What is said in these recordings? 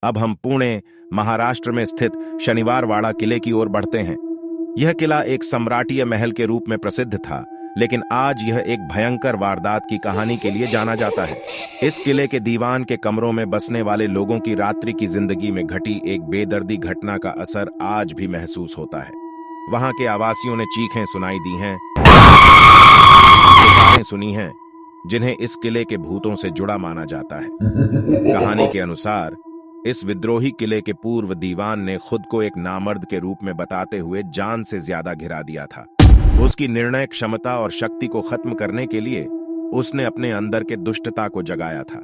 अब हम पुणे, महाराष्ट्र में स्थित शनिवारवाड़ा किले की ओर बढ़ते हैं। यह किला एक सम्राटीय महल के रूप में प्रसिद्ध था, लेकिन आज यह एक भयंकर वारदात की कहानी के लिए जाना जाता है। इस किले के दीवान के कमरों में बसने वाले लोगों की रात्रि की जिंदगी में घटी एक बेदर्दी घटना का असर आज भी महसूस होता है। वहां के आवासियों ने चीखें सुनाई दी हैं, पुकारें सुनी हैं, जिन्हें इस किले के भूतों से जुड़ा माना जाता है। कहानी के अनुसार इस विद्रोही किले के पूर्व दीवान ने खुद को एक नामर्द के रूप में बताते हुए जान से ज्यादा घिरा दिया था। उसकी निर्णय क्षमता और शक्ति को खत्म करने के लिए उसने अपने अंदर के दुष्टता को जगाया था।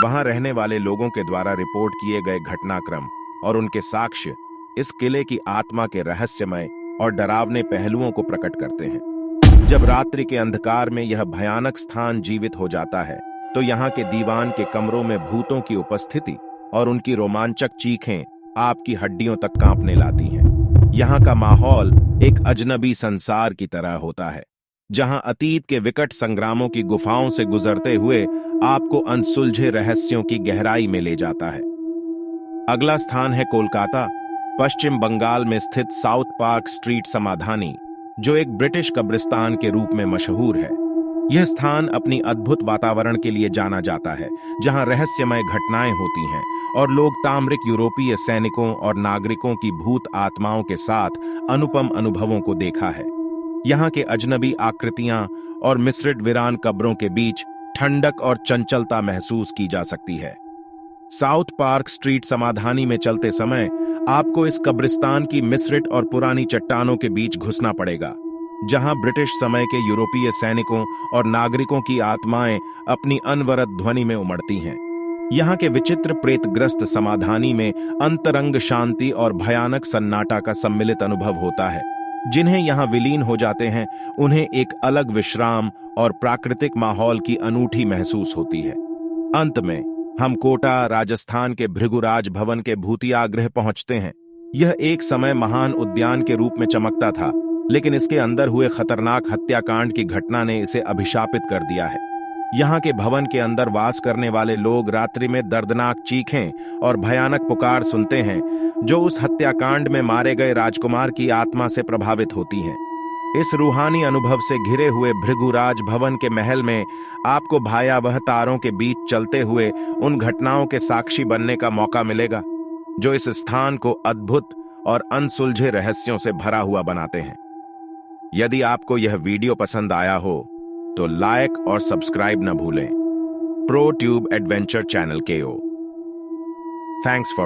वहां रहने वाले लोगों के द्वारा रिपोर्ट किए गए घटनाक्रम और उनके साक्ष्य इस किले की आत्मा के रहस्यमय और डरावने पहलुओं को प्रकट करते हैं। जब रात्रि के अंधकार में यह भयानक स्थान जीवित हो जाता है, तो यहाँ के दीवान के कमरों में भूतों की उपस्थिति और उनकी रोमांचक चीखें आपकी हड्डियों तक कांपने लाती हैं। यहाँ का माहौल एक अजनबी संसार की तरह होता है, जहाँ अतीत के विकट संग्रामों की गुफाओं से गुजरते हुए आपको अनसुलझे रहस्यों की गहराई में ले जाता है। अगला स्थान है कोलकाता, पश्चिम बंगाल में स्थित साउथ पार्क स्ट्रीट समाधानी, जो एक ब्रिटिश कब्रिस्तान के रूप में मशहूर है। यह स्थान अपनी अद्भुत वातावरण के लिए जाना जाता है, जहां रहस्यमय घटनाएं होती हैं और लोग ताम्रिक यूरोपीय सैनिकों और नागरिकों की भूत आत्माओं के साथ अनुपम अनुभवों को देखा है। यहाँ के अजनबी आकृतियां और मिश्रित वीरान कब्रों के बीच ठंडक और चंचलता महसूस की जा सकती है। साउथ पार्क स्ट्रीट समाधानी में चलते समय आपको इस कब्रिस्तान की मिश्रित और पुरानी चट्टानों के बीच घुसना पड़ेगा, जहां ब्रिटिश समय के यूरोपीय सैनिकों और नागरिकों की आत्माएं अपनी अनवरत ध्वनि में उमड़ती हैं। यहाँ के विचित्र प्रेतग्रस्त समाधानी में अंतरंग शांति और भयानक सन्नाटा का सम्मिलित अनुभव होता है। जिन्हें यहाँ विलीन हो जाते हैं, उन्हें एक अलग विश्राम और प्राकृतिक माहौल की अनूठी महसूस होती है। अंत में हम कोटा, राजस्थान के भृगुराज भवन के भूतिया गृह पहुंचते हैं। यह एक समय महान उद्यान के रूप में चमकता था, लेकिन इसके अंदर हुए खतरनाक हत्याकांड की घटना ने इसे अभिशापित कर दिया है। यहाँ के भवन के अंदर वास करने वाले लोग रात्रि में दर्दनाक चीखें और भयानक पुकार सुनते हैं, जो उस हत्याकांड में मारे गए राजकुमार की आत्मा से प्रभावित होती हैं। इस रूहानी अनुभव से घिरे हुए भृगुराज भवन के महल में आपको भयावह तारों के बीच चलते हुए उन घटनाओं के साक्षी बनने का मौका मिलेगा, जो इस स्थान को अद्भुत और अनसुलझे रहस्यों से भरा हुआ बनाते हैं। यदि आपको यह वीडियो पसंद आया हो तो लाइक और सब्सक्राइब न भूलें। प्रो ट्यूब एडवेंचर चैनल के ओ। Thanks for